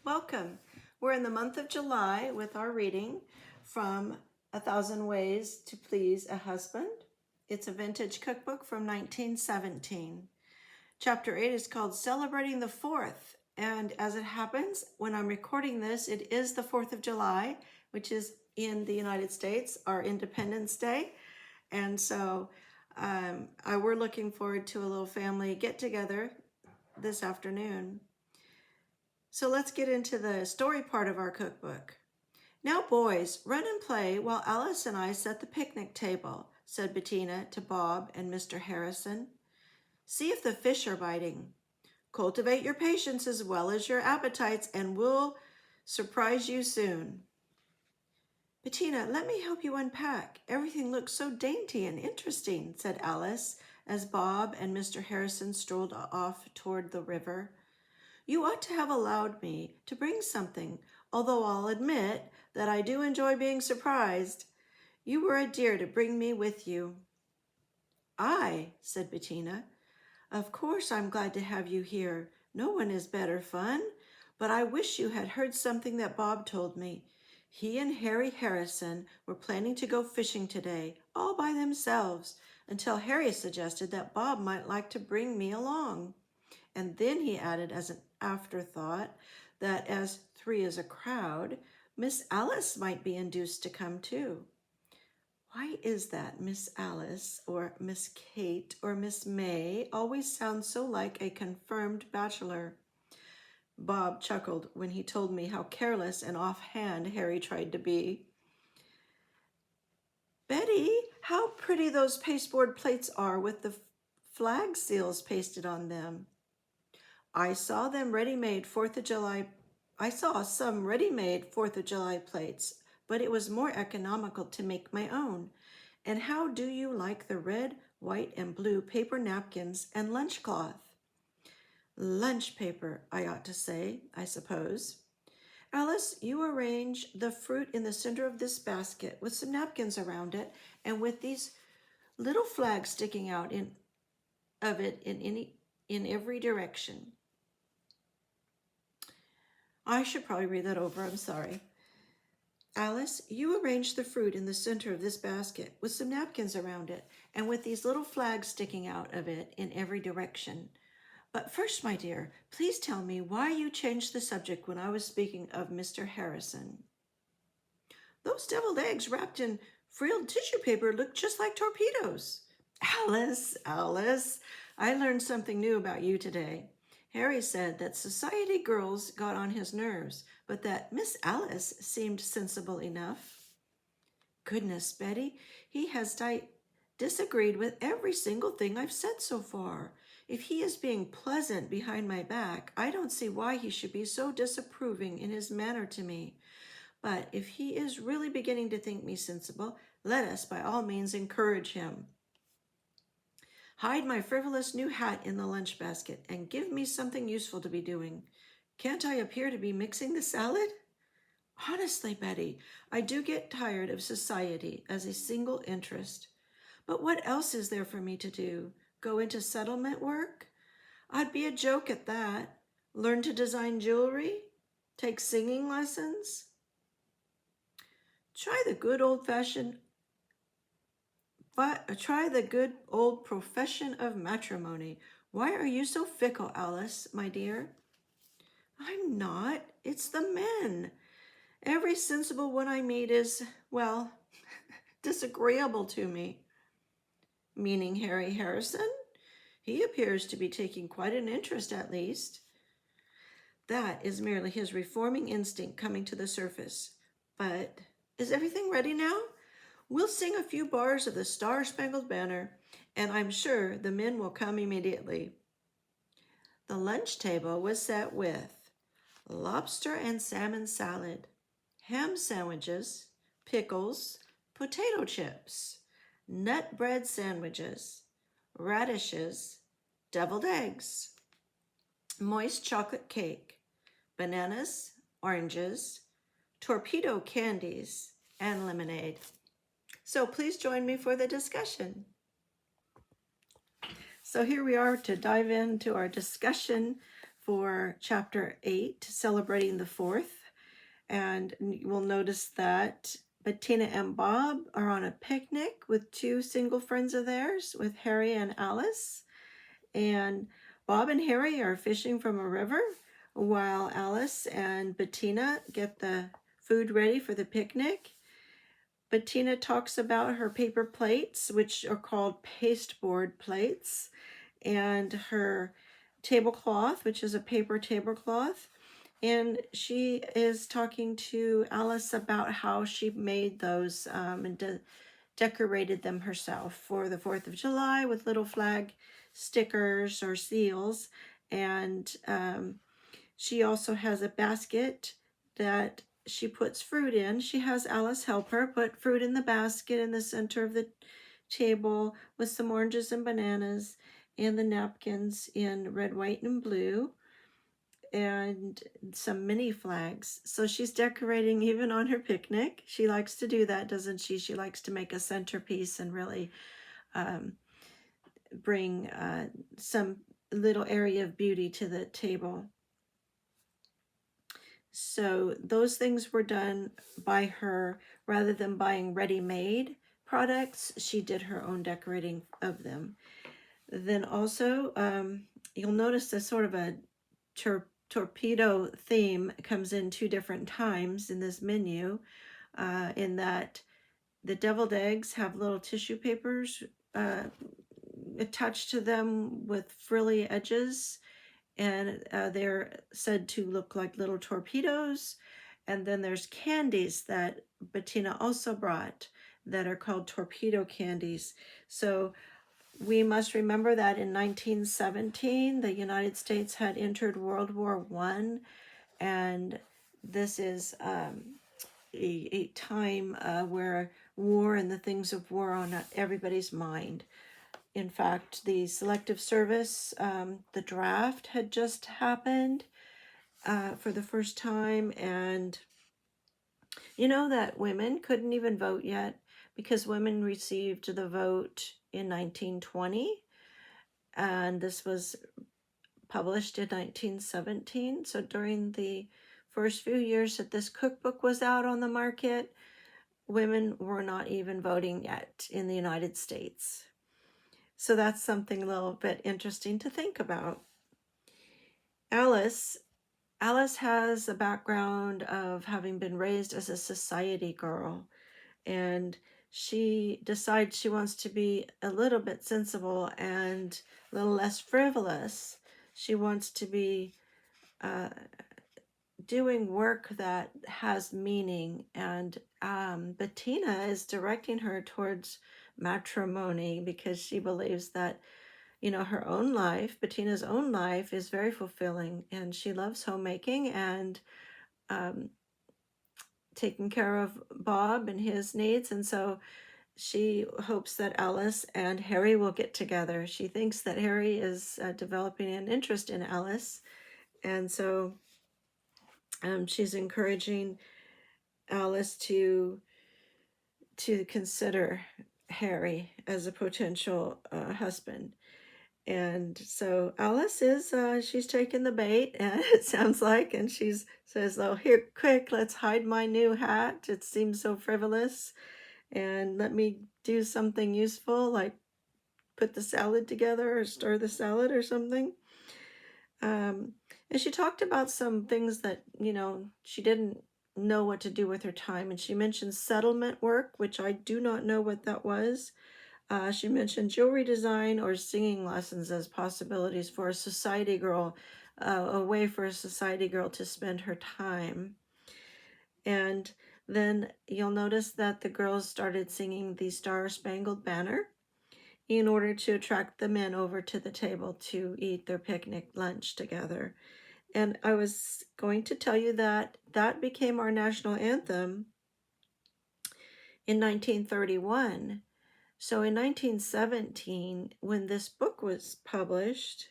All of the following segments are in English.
Welcome. We're in the month of July with our reading from A Thousand Ways to Please a Husband. It's a vintage cookbook from 1917. Chapter 8 is called Celebrating the 4th. And as it happens, when I'm recording this, it is the 4th of July, which is in the United States, our Independence Day. And so we're looking forward to a little family get-together this afternoon. So let's get into the story part of our cookbook. "Now, boys, run and play while Alice and I set the picnic table," said Bettina to Bob and Mr. Harrison. "See if the fish are biting. Cultivate your patience as well as your appetites, and we'll surprise you soon." "Bettina, let me help you unpack. Everything looks so dainty and interesting," said Alice as Bob and Mr. Harrison strolled off toward the river. "You ought to have allowed me to bring something, although I'll admit that I do enjoy being surprised. You were a dear to bring me with you." "I," said Bettina. "Of course I'm glad to have you here. No one is better fun. But I wish you had heard something that Bob told me. He and Harry Harrison were planning to go fishing today, all by themselves, until Harry suggested that Bob might like to bring me along. And then he added as an afterthought that as 3 is a crowd, Miss Alice might be induced to come too." Why is that Miss Alice or Miss Kate or Miss May always sounds so like a confirmed bachelor? Bob chuckled when he told me how careless and offhand Harry tried to be. "Betty, how pretty those pasteboard plates are with the flag seals pasted on them." I saw some ready-made 4th of July plates, but it was more economical to make my own. And how do you like the red, white, and blue paper napkins and lunch cloth? Lunch paper, I ought to say, I suppose. Alice, you arrange the fruit in the center of this basket with some napkins around it and with these little flags sticking out in every direction. I should probably read that over, I'm sorry. Alice, you arrange the fruit in the center of this basket with some napkins around it and with these little flags sticking out of it in every direction. But first, my dear, please tell me why you changed the subject when I was speaking of Mr. Harrison. Those deviled eggs wrapped in frilled tissue paper look just like torpedoes. Alice, I learned something new about you today. Harry said that society girls got on his nerves, but that Miss Alice seemed sensible enough. Goodness, Betty, he has disagreed with every single thing I've said so far. If he is being pleasant behind my back, I don't see why he should be so disapproving in his manner to me. But if he is really beginning to think me sensible, let us by all means encourage him. Hide my frivolous new hat in the lunch basket and give me something useful to be doing. Can't I appear to be mixing the salad? Honestly, Betty, I do get tired of society as a single interest. But what else is there for me to do? Go into settlement work? I'd be a joke at that. Learn to design jewelry? Take singing lessons? Try the good old profession of matrimony. Why are you so fickle, Alice, my dear? I'm not. It's the men. Every sensible one I meet is, well, disagreeable to me. Meaning Harry Harrison? He appears to be taking quite an interest, at least. That is merely his reforming instinct coming to the surface. But is everything ready now? We'll sing a few bars of the Star-Spangled Banner, and I'm sure the men will come immediately. The lunch table was set with lobster and salmon salad, ham sandwiches, pickles, potato chips, nut bread sandwiches, radishes, deviled eggs, moist chocolate cake, bananas, oranges, torpedo candies, and lemonade. So please join me for the discussion. So here we are to dive into our discussion for chapter 8, celebrating the 4th. And you will notice that Bettina and Bob are on a picnic with two single friends of theirs, with Harry and Alice. And Bob and Harry are fishing from a river while Alice and Bettina get the food ready for the picnic. Bettina talks about her paper plates, which are called pasteboard plates, and her tablecloth, which is a paper tablecloth. And she is talking to Alice about how she made those and decorated them herself for the 4th of July with little flag stickers or seals. And she also has a basket that she puts fruit in. She has Alice help her put fruit in the basket in the center of the table with some oranges and bananas and the napkins in red, white, and blue and some mini flags. So she's decorating even on her picnic. She likes to do that, doesn't she? She likes to make a centerpiece and really bring some little area of beauty to the table. So those things were done by her rather than buying ready-made products. She did her own decorating of them. Then also, you'll notice a sort of a torpedo theme comes in 2 different times in this menu, in that the deviled eggs have little tissue papers attached to them with frilly edges, and they're said to look like little torpedoes. And then there's candies that Bettina also brought that are called torpedo candies. So we must remember that in 1917, the United States had entered World War I, and this is a time where war and the things of war are on everybody's mind. In fact, the selective service, the draft had just happened for the first time, and you know that women couldn't even vote yet because women received the vote in 1920, and this was published in 1917. So during the first few years that this cookbook was out on the market, women were not even voting yet in the United States. So that's something a little bit interesting to think about. Alice has a background of having been raised as a society girl, and she decides she wants to be a little bit sensible and a little less frivolous. She wants to be doing work that has meaning, and Bettina is directing her towards matrimony because she believes that, you know, her own life, Bettina's own life, is very fulfilling, and she loves homemaking and taking care of Bob and his needs. And so she hopes that Alice and Harry will get together. She thinks that Harry is developing an interest in Alice, and so she's encouraging Alice to consider Harry as a potential husband. And so Alice is, she's taken the bait, and it sounds like, and she says, oh, here, quick, let's hide my new hat. It seems so frivolous. And let me do something useful, like put the salad together or stir the salad or something. And she talked about some things that, you know, she didn't know what to do with her time. And she mentioned settlement work, which I do not know what that was. She mentioned jewelry design or singing lessons as possibilities for a society girl, a way for a society girl to spend her time. And then you'll notice that the girls started singing the Star-Spangled Banner in order to attract the men over to the table to eat their picnic lunch together. And I was going to tell you that that became our national anthem in 1931. So in 1917, when this book was published,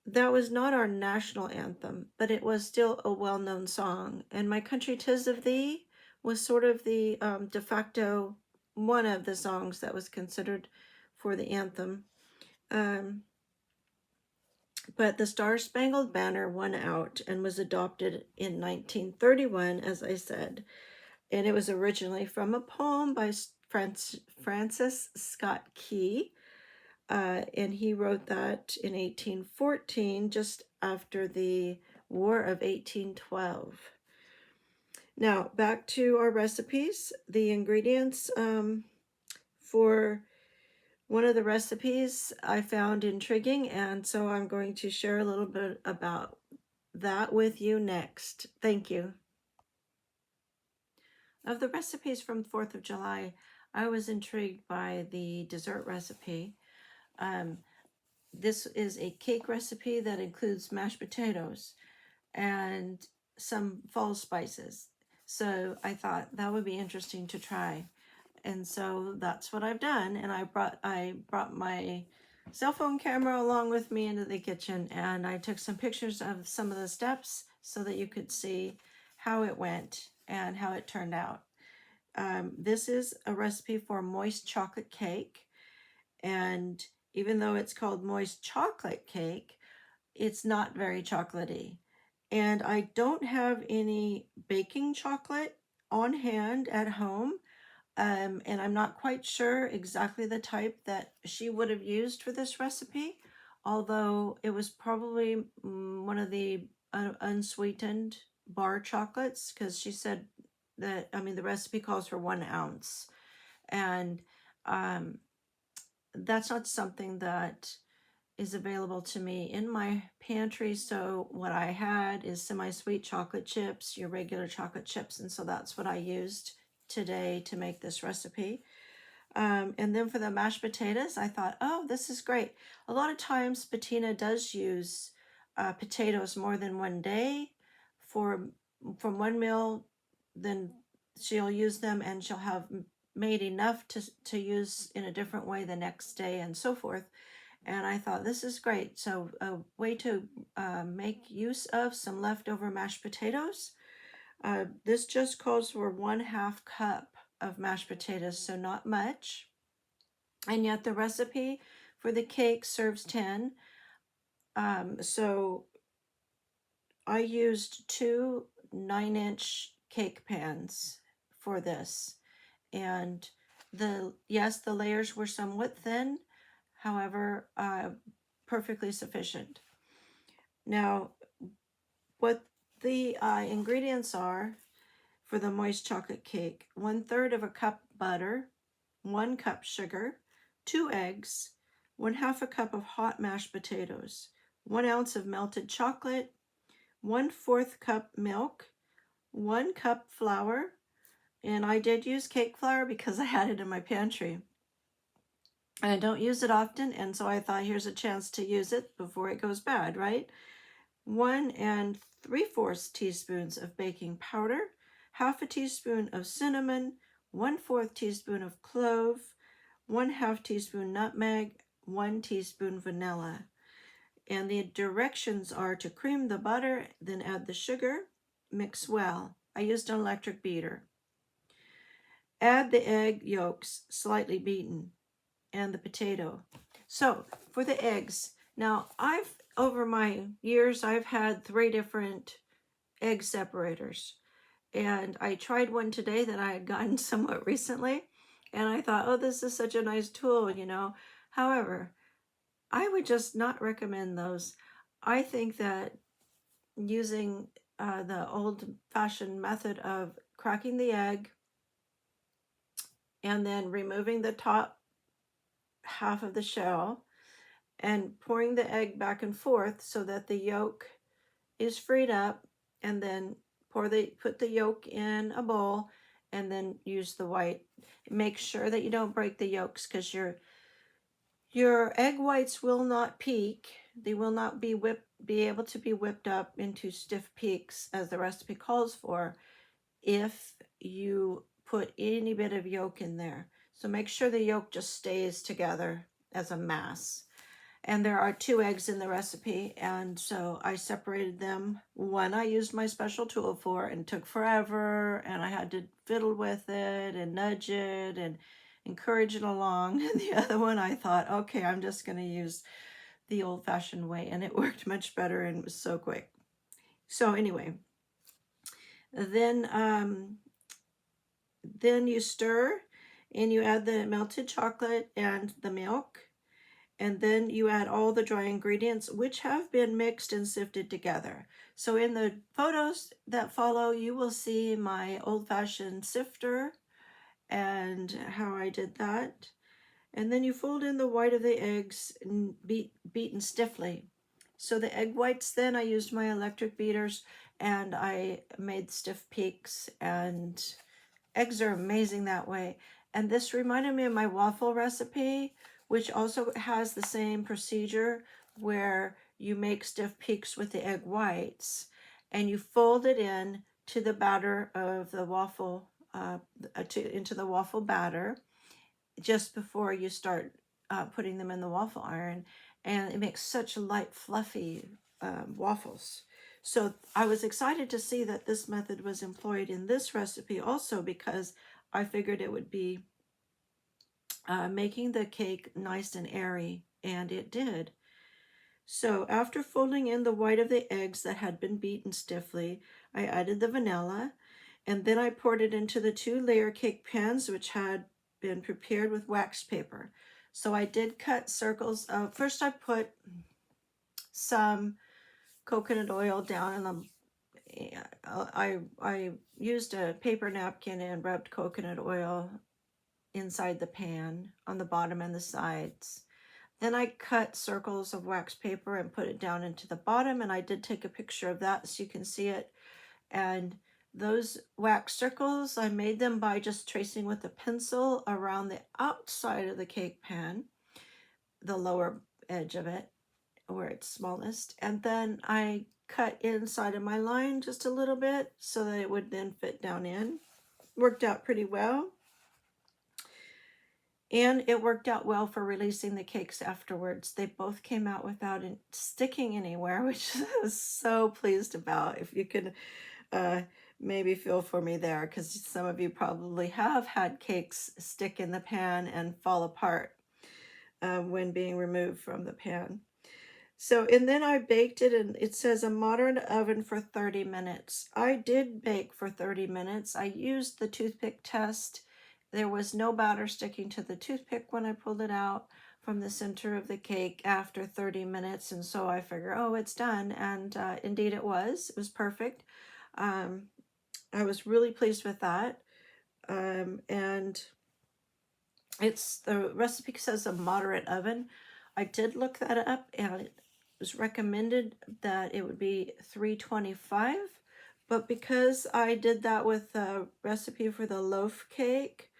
that was not our national anthem, but it was still a well-known song. And My Country 'Tis of Thee was sort of the de facto one of the songs that was considered for the anthem. But the Star Spangled Banner won out and was adopted in 1931, as I said. And it was originally from a poem by Francis Scott Key. And he wrote that in 1814, just after the War of 1812. Now, back to our recipes. The ingredients for one of the recipes I found intriguing, and so I'm going to share a little bit about that with you next. Thank you. Of the recipes from 4th of July, I was intrigued by the dessert recipe. This is a cake recipe that includes mashed potatoes and some fall spices. So I thought that would be interesting to try. And so that's what I've done. And I brought my cell phone camera along with me into the kitchen, and I took some pictures of some of the steps so that you could see how it went and how it turned out. This is a recipe for moist chocolate cake, and even though it's called moist chocolate cake, it's not very chocolatey. And I don't have any baking chocolate on hand at home. And I'm not quite sure exactly the type that she would have used for this recipe, although it was probably one of the unsweetened bar chocolates, because she said that, I mean, the recipe calls for 1 ounce. And that's not something that is available to me in my pantry. So what I had is semi-sweet chocolate chips, your regular chocolate chips, and so that's what I used today to make this recipe. And then for the mashed potatoes, I thought, oh, this is great. A lot of times Bettina does use potatoes more than one day for from one meal, then she'll use them and she'll have made enough to use in a different way the next day and so forth. And I thought, this is great. So a way to make use of some leftover mashed potatoes. This just calls for 1/2 cup of mashed potatoes, so not much. And yet the recipe for the cake serves 10. So I used 2 9-inch cake pans for this. And yes, the layers were somewhat thin, however, perfectly sufficient. Now, what the ingredients are for the moist chocolate cake: 1/3 of a cup butter, 1 cup sugar, 2 eggs, 1/2 a cup of hot mashed potatoes, 1 ounce of melted chocolate, 1/4 cup milk, 1 cup flour, and I did use cake flour because I had it in my pantry. And I don't use it often, and so I thought, here's a chance to use it before it goes bad, right? 1 3/4 teaspoons of baking powder, 1/2 teaspoon of cinnamon, 1/4 teaspoon of clove, 1/2 teaspoon nutmeg, 1 teaspoon vanilla. And the directions are to cream the butter, then add the sugar, mix well. I used an electric beater. Add the egg yolks, slightly beaten, and the potato. So for the eggs, now over my years, I've had 3 different egg separators. And I tried one today that I had gotten somewhat recently. And I thought, oh, this is such a nice tool, you know. However, I would just not recommend those. I think that using the old-fashioned method of cracking the egg and then removing the top half of the shell and pouring the egg back and forth so that the yolk is freed up, and then put the yolk in a bowl and then use the white. Make sure that you don't break the yolks, because your egg whites will not peak. They will not be able to be whipped up into stiff peaks as the recipe calls for if you put any bit of yolk in there. So make sure the yolk just stays together as a mass. And there are 2 eggs in the recipe, and so I separated them. One I used my special tool for and took forever, and I had to fiddle with it and nudge it and encourage it along. And the other one I thought, okay, I'm just going to use the old-fashioned way, and it worked much better and was so quick. So anyway, then you stir and you add the melted chocolate and the milk, and then you add all the dry ingredients, which have been mixed and sifted together. So in the photos that follow, you will see my old-fashioned sifter and how I did that. And then you fold in the white of the eggs and beaten stiffly. So the egg whites, then I used my electric beaters and I made stiff peaks, and eggs are amazing that way. And this reminded me of my waffle recipe, which also has the same procedure where you make stiff peaks with the egg whites and you fold it in to the batter of the waffle, into the waffle batter just before you start putting them in the waffle iron, and it makes such light, fluffy waffles. So I was excited to see that this method was employed in this recipe also, because I figured it would be making the cake nice and airy, and it did. So after folding in the white of the eggs that had been beaten stiffly, I added the vanilla, and then I poured it into the 2-layer cake pans, which had been prepared with wax paper. So I did cut circles. First I put some coconut oil down in the, I used a paper napkin and rubbed coconut oil inside the pan on the bottom and the sides. Then I cut circles of wax paper and put it down into the bottom, and I did take a picture of that so you can see it. And those wax circles, I made them by just tracing with a pencil around the outside of the cake pan, the lower edge of it, where it's smallest. And then I cut inside of my line just a little bit so that it would then fit down in. Worked out pretty well. And it worked out well for releasing the cakes afterwards. They both came out without it sticking anywhere, which I was so pleased about. If you could maybe feel for me there, because some of you probably have had cakes stick in the pan and fall apart when being removed from the pan. So, and then I baked it, and it says a moderate oven for 30 minutes. I did bake for 30 minutes. I used the toothpick test. There was no batter sticking to the toothpick when I pulled it out from the center of the cake after 30 minutes. And so I figured, oh, it's done. And indeed it was. It was perfect. I was really pleased with that. And it's, the recipe says a moderate oven. I did look that up, and it was recommended that it would be 325. But because I did that with the recipe for the loaf cake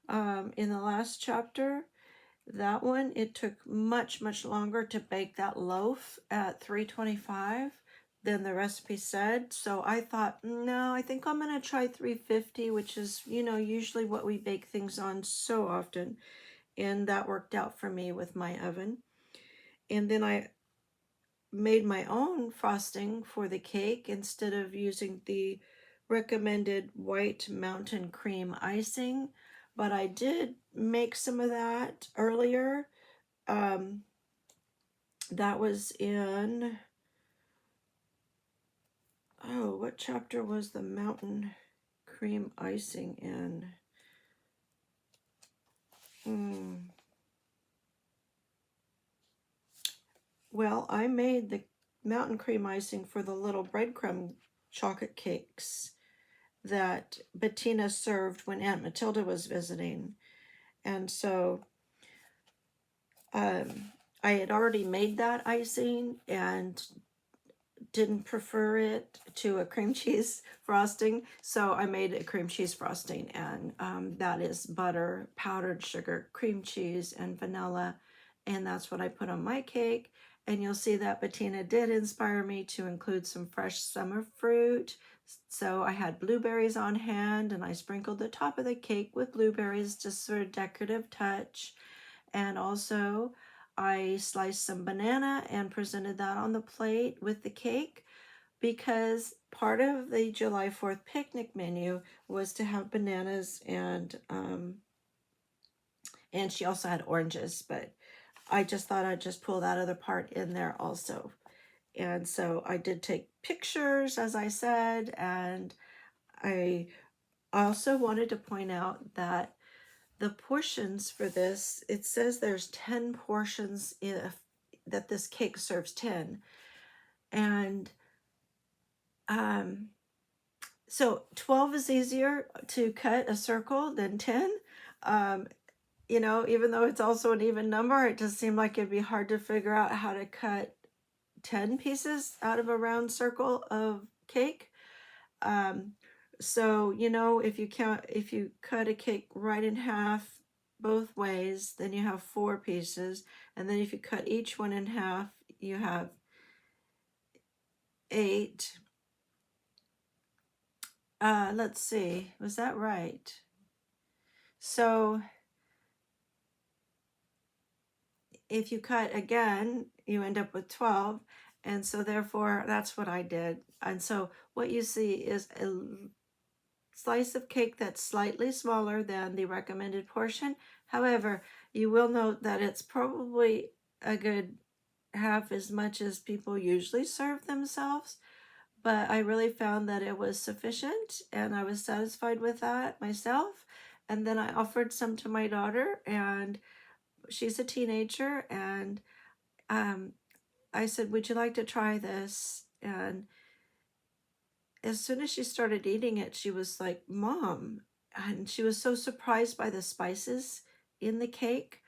in the last chapter, that one, it took much, much longer to bake that loaf at 325 than the recipe said. So I thought, no, I think I'm going to try 350, which is, you know, usually what we bake things on so often. And that worked out for me with my oven. And then I made my own frosting for the cake instead of using the recommended white mountain cream icing. But I did make some of that earlier. That was in, oh, what chapter was the mountain cream icing in? Well, I made the mountain cream icing for the little breadcrumb chocolate cakes that Bettina served when Aunt Matilda was visiting. And so I had already made that icing and didn't prefer it to a cream cheese frosting, so I made a cream cheese frosting, and that is butter, powdered sugar, cream cheese, and vanilla, and that's what I put on my cake. And you'll see that Bettina did inspire me to include some fresh summer fruit. So I had blueberries on hand, and I sprinkled the top of the cake with blueberries just for a decorative touch. And also I sliced some banana and presented that on the plate with the cake, because part of the July 4th picnic menu was to have bananas, and she also had oranges, but I just thought I'd just pull that other part in there also. And so I did take pictures, as I said, and I also wanted to point out that the portions for this, it says there's 10 portions that this cake serves 10. And so 12 is easier to cut a circle than 10. You know, even though it's also an even number, it just seemed like it'd be hard to figure out how to cut 10 pieces out of a round circle of cake. So, you know, if you cut a cake right in half both ways, then you have 4 pieces. And then if you cut each one in half, you have 8. Let's see, was that right? So if you cut again, you end up with 12. And so therefore, that's what I did. And so what you see is a slice of cake that's slightly smaller than the recommended portion. However, you will note that it's probably a good half as much as people usually serve themselves. But I really found that it was sufficient, and I was satisfied with that myself. And then I offered some to my daughter, and she's a teenager, and I said, would you like to try this? And as soon as she started eating it, she was like, Mom. And she was so surprised by the spices in the cake.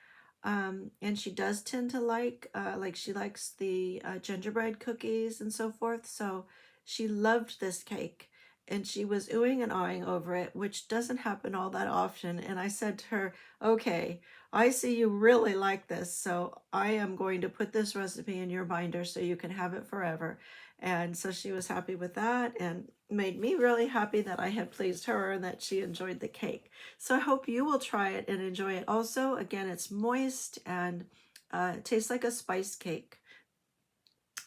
And she does tend to like she likes the gingerbread cookies and so forth. So she loved this cake, and she was oohing and awing over it, which doesn't happen all that often. And I said to her, okay, I see you really like this, so I am going to put this recipe in your binder so you can have it forever. And so she was happy with that, and made me really happy that I had pleased her and that she enjoyed the cake. So I hope you will try it and enjoy it also. Again, it's moist and it tastes like a spice cake.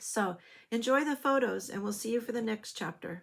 So enjoy the photos, and we'll see you for the next chapter.